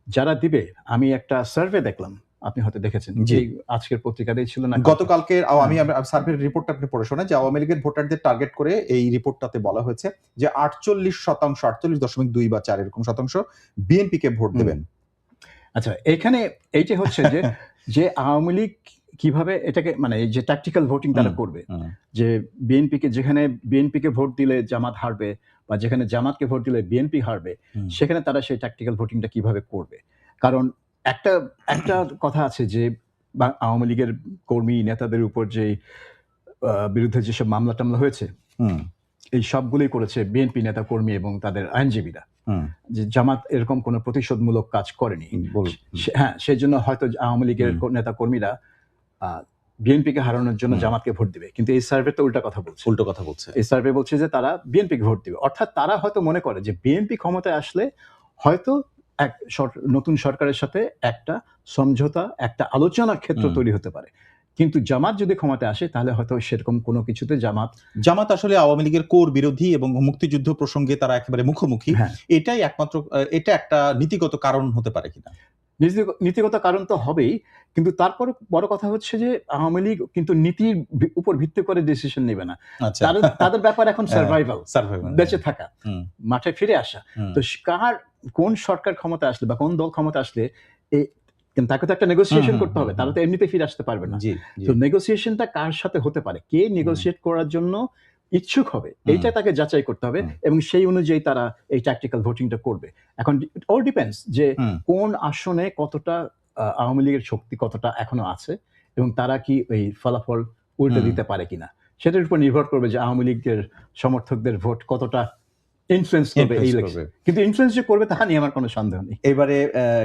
যারা দিবে, আমি একটা সার্ভে দেখলাম, আপনি হয়তো দেখেছেন, যে আজকের পত্রিকাতেই ছিল না, গতকালকে আমি সার্ভে রিপোর্টটা আপনি পড়ে শোনান, যে আওয়ামী লীগের ভোটারদের টার্গেট করে এই রিপোর্টটাতে বলা হয়েছে যে 48%, 48.2 বা 4 এরকম শতাংশ বিএনপি কে ভোট দেবেন। আচ্ছা, এখানে এইটা হচ্ছে যে আওয়ামী লীগ কিভাবে এটাকে, এই যে ট্যাকটিক্যাল ভোটিং তারা করবে, যে যেখানে বিএনপিকে ভোট দিলে জামাত হারবে, বা যেখানে জামাতকে ভোট দিলে বিএনপি হারবে, সেখানে তারা সেই ট্যাকটিক্যাল ভোটিংটা কিভাবে করবে। কারণ একটা কথা আছে যে আওয়ামী লীগের কর্মী নেতাদের উপর যে বিরুদ্ধে যেসব মামলা টামলা হয়েছে, এই সবগুলোই করেছে বিএনপি নেতা কর্মী এবং তাদের আইনজীবীরা, যে জামাত এরকম কোনো প্রতিশোধমূলক কাজ করেনি। হ্যাঁ, সেই জন্য হয়তো আওয়ামী লীগের নেতা কর্মীরা বিএনপিকে হারানোর জন্য জামাতকে ভোট দিবে, কিন্তু এই সার্ভে তো উল্টো কথা বলছে। এই সার্ভে বলছে যে তারা বিএনপিকে ভোট দিবে, অর্থাৎ তারা হয়তো মনে করে যে বিএনপি ক্ষমতায় আসলে হয়তো এক নতুন সরকারের সাথে একটা সমঝোতা, একটা আলোচনার ক্ষেত্র তৈরি হতে পারে। কিন্তু জামাত যদি ক্ষমতায় আসে তাহলে হয়তো সেরকম কোনো কিছুতে জামাত আসলে আওয়ামী লীগের কোর বিরোধী এবং মুক্তিযুদ্ধ প্রসঙ্গে তারা একেবারে মুখোমুখি। এটাই একমাত্র, এটা একটা নীতিগত কারণ হতে পারে কিনা? নীতিগত কারণ তো হবেই, কিন্তু তারপর বড় কথা হচ্ছে যে আওয়ামী লীগ কিন্তু নীতির উপর ভিত্তি করে ডিসিশন নেবে না। তাদের ব্যাপার এখন সার্ভাইভাল, বেঁচে থাকা, মাঠে ফিরে আসা। তো কোন সরকার ক্ষমতা আসলে বা কোন দল ক্ষমতা আসলে তাকে তো একটা নেগোসিয়েশন করতে হবে, তারা তো এমনিতে ফিরে আসতে পারবে না। তো নেগোসিয়েশনটা কার সাথে হতে পারে, কে নেগোসিয়েট করার জন্য ইচ্ছুক হবে, এইটা তাকে যাচাই করতে হবে, এবং সেই অনুযায়ী তারা এই ট্যাকটিক্যাল ভোটিংটা করবে। এখন অল ডিপেন্ডস যে কোন আসনে কতটা আওয়ামী লীগের শক্তি কতটা এখনো আছে, এবং তারা কি ওই ফলাফল উল্টে দিতে পারে কিনা, সেটার উপর নির্ভর করবে যে আওয়ামী লীগের সমর্থকদের ভোট কতটা ইনফ্লুয়েন্স করবে এই Influence ইলেকশন, করবে। কিন্তু ইনফ্লুয়েন্স যে করবে তা নিয়ে আমার কোনো সন্দেহ নেই। এবারে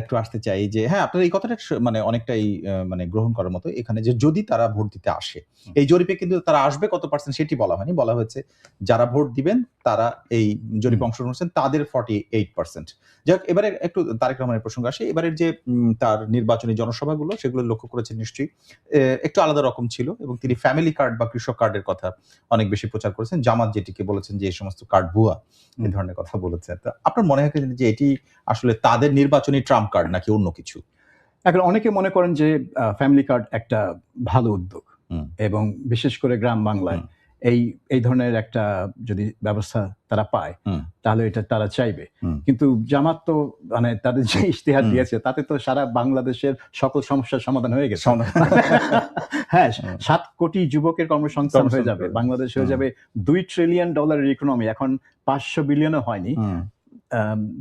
একটু আসতে চাই যে হ্যাঁ, আপনার এই কথাটা মানে অনেকটাই মানে গ্রহণ করার মতো। এখানে যে যদি তারা ভোট দিতে আসে, এই জরিপে কিন্তু তারা আসবে কত পার্সেন্ট সেটি বলা হয়নি। বলা হয়েছে যারা ভোট দিবেন তারা এই জরিপে অংশগ্রহণ করছেন তাদের 48%। যাই হোক, এবারে একটু তারেক রহমানের প্রসঙ্গ আসে। এবারের যে তার নির্বাচনী জনসভাগুলো সেগুলো লক্ষ্য করেছেন নিশ্চয়ই। একটু আলাদা রকম ছিল এবং তিনি ফ্যামিলি কার্ড বা কৃষক কার্ডের কথা অনেক বেশি প্রচার করেছেন। জামাত যেটিকে বলেছেন যে এই সমস্ত কার্ড ভুয়া, এই ধরনের কথা বলেছেন। তো আপনার মনে হয় কি যে এটি আসলে তাদের নির্বাচনী ট্রাম্প কার্ড নাকি অন্য কিছু? এখন অনেকে মনে করেন যে ফ্যামিলি কার্ড একটা ভালো উদ্যোগ হুম, এবং বিশেষ করে গ্রাম বাংলায় হুম, এই ধরনের একটা যদি ব্যবস্থা তারা পায় হুম, তাহলে এটা তারা চাইবে। হুম, কিন্তু জামাত তো মানে তাদের যে ইশতেহার হুম। দিয়েছে তাতে তো সারা বাংলাদেশের সকল সমস্যার সমাধান হয়ে গেছে। সমাধান। হ্যাঁ, হুম। ৭ কোটি যুবকের কর্মসংস্থান হয়ে যাবে। কর্মসংস্থান। বাংলাদেশ হয়ে হুম, যাবে $2 ট্রিলিয়ন ইকোনমি। এখন ৫০০ বিলিয়নও হয়নি। হুম।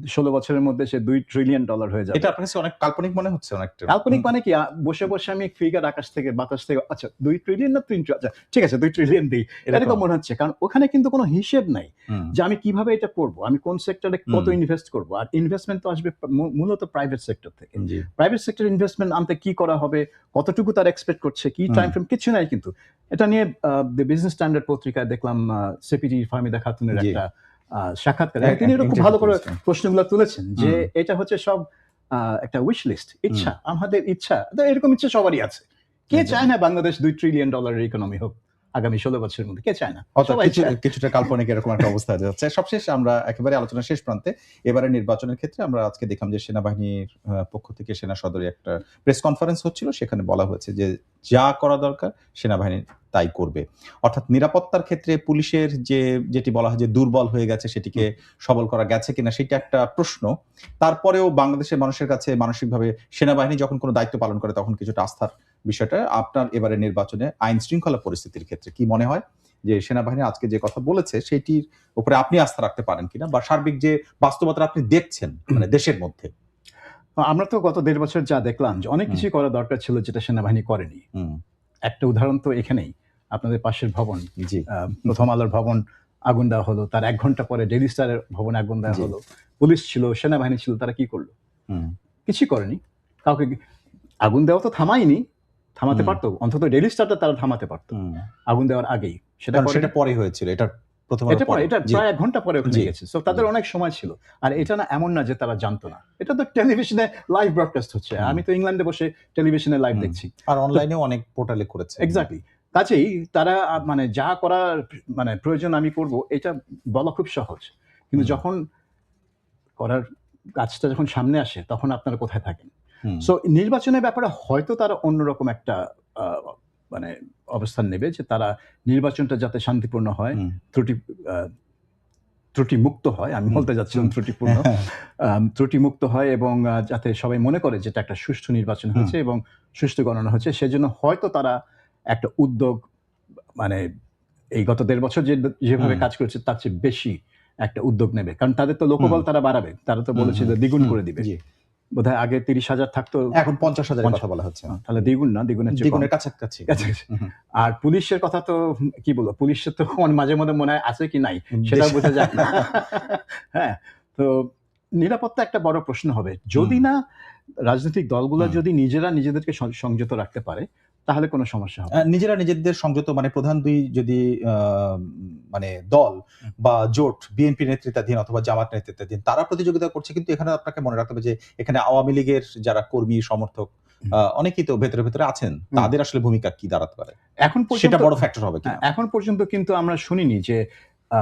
১৬ বছরের মধ্যে সে $2 ট্রিলিয়ন হয়ে যাবে। এটা আপনার কাছে অনেক কাল্পনিক মনে হচ্ছে অনেকটা? কাল্পনিক মানে কি? বসে, বসে আমি ফিগার আকাশ থেকে বাতাস থেকে আচ্ছা ২ ট্রিলিয়ন না ৩ আচ্ছা ঠিক আছে ২ ট্রিলিয়ন দেই। এরকম মনে হচ্ছে। কারণ ওখানে কিন্তু কোনো হিসেব নাই হুম, যে আমি কিভাবে এটা করব। আমি কোন সেক্টরে কত হুম। ইনভেস্ট করব। আর ইনভেস্টমেন্ট তো আসবে মূলত প্রাইভেট সেক্টর থেকে। জি। প্রাইভেট সেক্টর ইনভেস্টমেন্ট আনতে কি করা হবে, কতটুকু তারা এক্সপেক্ট করছে, কি টাইম ফ্রেম কিচ্ছু নাই কিন্তু। এটা নিয়ে দ্য বিজনেস স্ট্যান্ডার্ড পত্রিকায় দেখলাম সিপিডি ফাহমিদা খাতুনের জি। একটা সাক্ষাৎকার। এক তিনি খুব ইন্টারভিউ ভালো করে করেছিলেন। প্রশ্নগুলো তুলেছেন যে হুম। এটা হচ্ছে সব একটা উইশ লিস্ট, ইচ্ছা। আমাদের ইচ্ছা। তো এরকম ইচ্ছা সবারই আছে। কে একদম। চায় না বাংলাদেশ $2 ট্রিলিয়ন ইকোনমি হোক আগামী ১৬ বছরের মধ্যে? কে চায় না? অর্থাৎ সবাই চায়। কিছুটা কাল্পনিক এরকম একটা অবস্থা হয়ে যাচ্ছে। সবশেষ আমরা একেবারে আলোচনার শেষ প্রান্তে। এবারের নির্বাচনের ক্ষেত্রে আমরা আজকে দেখলাম যে সেনাবাহিনীর পক্ষ থেকে সেনা সদরে একটা প্রেস কনফারেন্স হচ্ছিল। সেখানে বলা হয়েছে যে যা করা দরকার সেনাবাহিনী তাই করবে। অর্থাৎ নিরাপত্তার ক্ষেত্রে পুলিশের যেটি বলা হয় যে দুর্বল হয়ে গেছে সেটিকে সবল করা গেছে কিনা সেটা একটা প্রশ্ন। তারপরেও বাংলাদেশের মানুষের কাছে মানসিকভাবে সেনাবাহিনী যখন কোনো দায়িত্ব পালন করে তখন কিছুটা আস্থার বিষয়টা আপনার এবারের নির্বাচনে আইন শৃঙ্খলা পরিস্থিতির ক্ষেত্রে কি মনে হয়? যে সেনাবাহিনী আজকে যে কথা বলেছে সেটির উপরে আপনি আস্থা রাখতে পারেন কিনা? বা সার্বিক যে বাস্তবতা আপনি দেখছেন মানে দেশের মধ্যে? আমরা তো গত ১.৫ বছর যা দেখলাম যে অনেক হুম, কিছুই করা দরকার ছিল যেটা সেনাবাহিনী করেনি। হুম, একটা উদাহরণ তো এখানেই। আপনাদের পাশের ভবন, জি, প্রথম আলোর ভবন আগুন দেওয়া হলো। তার ১ ঘন্টা পরে ডেইলি স্টারের ভবনে আগুন দেওয়া জি, হলো। পুলিশ ছিল, সেনাবাহিনী ছিল, তারা কি করল? হুম, কিছুই করেনি। কাউকে আগুন দেওয়া তো থামায়নি। থামাতে হুম, পারত। অন্তত ডেইলি স্টারটা তারা থামাতে পারত। হুম। আগুন দেওয়ার আগেই। সেটা কারণ করেনি। সেটা পরে হয়েছিল। এটা ১ম আলোর এটা পরে, পরে। এটা জি, প্রায় ১ ঘন্টা পরে ওখানে জি, গেছে। সো তাদের জি। অনেক সময় ছিল। আর এটা না এমন না যে তারা জানতো না। এটা তো টেলিভিশনে লাইভ ব্রডকাস্ট হচ্ছে। হুম, আমি তো ইংল্যান্ডে বসে টেলিভিশনে লাইভ হুম। দেখছি। আর তো অনলাইনেও অনেক পোর্টালে করেছে। এক্সাক্টলি। কাজেই তারা মানে যা করার মানে প্রয়োজন আমি করব এটা বলা খুব সহজ। কিন্তু হুম, যখন করার কাজটা যখন সামনে আসে তখন আপনারা কোথায় থাকেন? হুম, সো নির্বাচনের ব্যাপারে হয়তো তারা অন্যরকম একটা আ মানে অবস্থান নেবে যে তারা নির্বাচনটা যাতে শান্তিপূর্ণ হয়, হুম, ত্রুটি আ ত্রুটিমুক্ত হয়। আমি হুম। বলতে যাচ্ছিলাম ত্রুটিপূর্ণ। ত্রুটিমুক্ত হয় এবং যাতে সবাই মনে করে যে এটা একটা সুষ্ঠু নির্বাচন হুম, হয়েছে এবং সুষ্ঠু গণনা হচ্ছে। সেজন্য হয়তো তারা একটা উদ্যোগ মানে এই গত ১.৫ বছর যেভাবে হুম, কাজ করেছে তার চেয়ে বেশি একটা উদ্যোগ নেবে। কারণ তাদের তো হুম, লোকবল তারা বাড়াবে। তারা তো হুম, বলেছে হুম, যে দ্বিগুণ হুম, করে দিবে। জি। বোধহয় আগে ৩০,০০০ থাকতো। এখন ৫০,০০০ এর কথা বলা হচ্ছে। তাহলে দ্বিগুণ না, দ্বিগুণের চেয়ে কম। দ্বিগুণের কাছাকাছি। কাছাকাছি। হুম, হুম। আর পুলিশের কথা তো কি বলবো? পুলিশের তো মাঝে মধ্যে মনে হয় আছে কি নাই সেটাও দেশ- বোঝা যায় না। হ্যাঁ? তো নিরাপত্তা একটা বড় প্রশ্ন হবে। হুম, যদি না রাজনৈতিক দলগুলো হুম। যদি নিজেরা নিজেদেরকে সংযত রাখতে পারে তাহলে কোনো সমস্যা হবে না। নিজেরা নিজেদের সংযত মানে প্রধান ২ যদি আ মানে দল হুম, বা জোট বিএনপি নেতৃত্বাধীন অথবা জামাত নেতৃত্বাধীন তারা প্রতিযোগিতা করছে কিন্তু এখানে আপনাকে মনে রাখতে হবে যে এখানে আওয়ামী লীগের যারা কর্মী সমর্থক হুম, অনেকেই তো ভেতরে আছেন। হুম। তাদের আসলে ভূমিকা কি দাঁড়াতে পারে? এখন সেটা পর্যন্ত বড় ফ্যাক্টর হবে হ্যাঁ, কিনা? এখন পর্যন্ত কিন্তু আমরা শুনিনি আ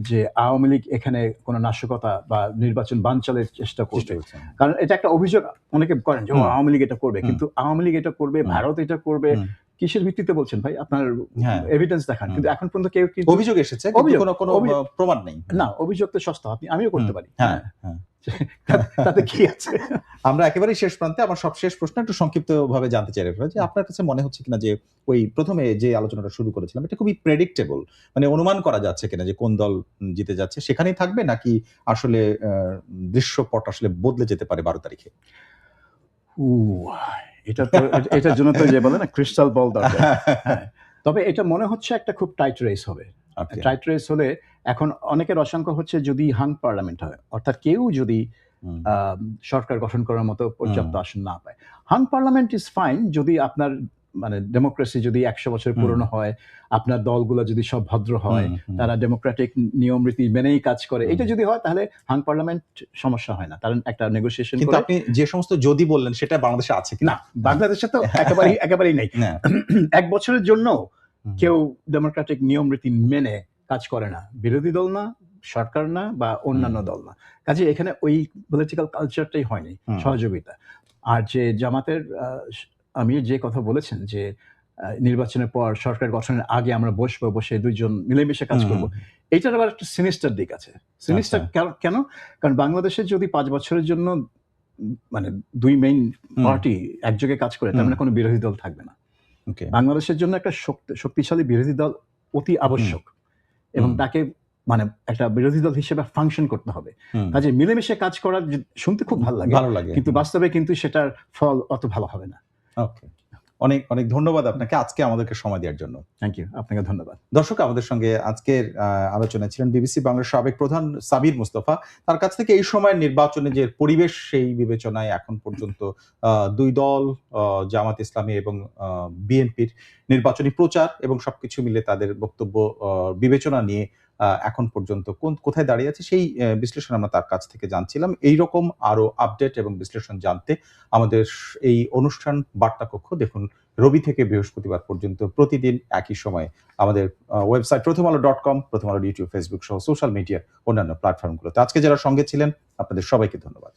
যে আওয়ামী লীগ এখানে কোনো নাশকতা বা নির্বাচন বানচালের চেষ্টা চেষ্টা করবে। করছেন। কারণ এটা একটা অভিযোগ অনেকে করেন যে, হুম, আওয়ামী লীগ এটা করবে। হুম, কিন্তু আওয়ামী লীগ এটা করবে, হুম, ভারত এটা করবে। হুম, কিসের ভিত্তিতে বলছেন ভাই? আপনার হ্যাঁ, এভিডেন্স দেখান। হুম। কিন্তু এখন পর্যন্ত কেউ কিন্তু অভিযোগ এসেছে কিন্তু অভিযোগ, কোনো অভি প্রমাণ নেই। না অভিযোগ তো সস্তা। আমিও হুম, করতে পারি। হ্যাঁ, হ্যাঁ। হ্যাঁ। তাতে কি আছে? আমরা একেবারেই শেষ প্রান্তে আমার সবশেষ প্রশ্ন একটু সংক্ষিপ্তভাবে জানতে চাই এরপরে যে আপনার কাছে মনে হচ্ছে কিনা যে ওই ১ম এ যে আলোচনাটা শুরু করেছিলাম এটা খুবই প্রেডিক্টেবল মানে অনুমান করা যাচ্ছে কিনা যে কোন দল জিতে যাচ্ছে সেখানেই থাকবে নাকি আসলে দৃশ্যপট আসলে বদলে যেতে পারে ১২ তারিখে? উ এটার জন্য তো যে বলে না ক্রিস্টাল বল দরকার। হ্যাঁ। তবে এটা মনে হচ্ছে একটা খুব টাইট রেস হবে। ওকে। টাইট রেস হলে এখন অনেকের আশঙ্কা হচ্ছে যদি হাং পার্লামেন্ট হয়, অর্থাৎ কেউ যদি হুম, সরকার গঠন করার মতো পর্যাপ্ত আসন না পায়। হাং পার্লামেন্ট ইজ ফাইন যদি আপনার মানে ডেমোক্রেসি যদি 100 বছর হুম। পুরনো হয়, আপনার দলগুলো যদি সব ভদ্র হয়, হুম। তারা ডেমোক্রেটিক নিয়ম রীতি মেনেই কাজ করে, হুম। এটা যদি হয় তাহলে হাং পার্লামেন্ট সমস্যা হয় না, কারণ একটা নেগোসিয়েশন কিন্তু করে। আপনি যে সমস্ত যদি বললেন সেটা বাংলাদেশে আছে কিনা? না, বাংলাদেশে তো একেবারেই নেই। না। 1 বছরের জন্য হুম, কেউ ডেমোক্রেটিক নিয়ম রীতি মেনে কাজ করে না, বিরোধী দল না, সরকার না বা অন্যান্য দল না। কাজে এখানে ওই পলিটিক্যাল কালচারটাই হয়নি, হুম, সহযোগিতা। আর যে জামাতের আমির যে কথা বলেছেন যে নির্বাচনের পর সরকার গঠনের আগে আমরা বসবো, বসে 2 জন মিলেমিশে কাজ করব। এইটার আবার একটা সিনিস্টার দিক আছে। সিনিস্টার কেন? কারণ বাংলাদেশে যদি 5 বছরের জন্য মানে 2 মেইন পার্টি একযোগে কাজ করে, তার মানে কোনো বিরোধী দল থাকবে না। ওকে। বাংলাদেশের জন্য একটা শক্তিশালী বিরোধী দল অতি আবশ্যক, এবং তাকে মানে একটা বিরোধী দল হিসেবে ফাংশন করতে হবে। কাজে মিলেমিশে কাজ করার শুনতে খুব ভালো লাগে, কিন্তু বাস্তবে কিন্তু সেটার ফল অত ভালো হবে না। ওকে। অনেক অনেক ধন্যবাদ আপনাকে আজকে আমাদেরকে সময় দেওয়ার জন্য। থ্যাংক ইউ, আপনাকে ধন্যবাদ। দর্শক, আমাদের সঙ্গে আজকের আলোচনায় ছিলেন বিবিসি বাংলার সাবেক প্রধান সাবির মুস্তফা। তার কাছ থেকে এই সময়ের নির্বাচনে যে পরিবেশ, সেই বিবেচনায় এখন পর্যন্ত 2 দল, জামাত ইসলামী এবং বিএনপির নির্বাচনী প্রচার এবং সবকিছু মিলে তাদের বক্তব্য বিবেচনা নিয়ে এখন পর্যন্ত কোথায় দাঁড়িয়ে আছে সেই বিশ্লেষণ আমরা তার কাছ থেকে জানছিলাম। এইরকম আরো আপডেট এবং বিশ্লেষণ জানতে আমাদের এই অনুষ্ঠান বার্তা কক্ষ দেখুন রবি থেকে বৃহস্পতিবার পর্যন্ত প্রতিদিন একই সময়ে আমাদের ওয়েবসাইট প্রথমআলো.com, প্রথম আলোর ইউটিউব, ফেসবুক সহ সোশ্যাল মিডিয়ার অন্যান্য প্ল্যাটফর্মগুলোতে। আজকে যারা সঙ্গে ছিলেন আপনাদের সবাইকে ধন্যবাদ।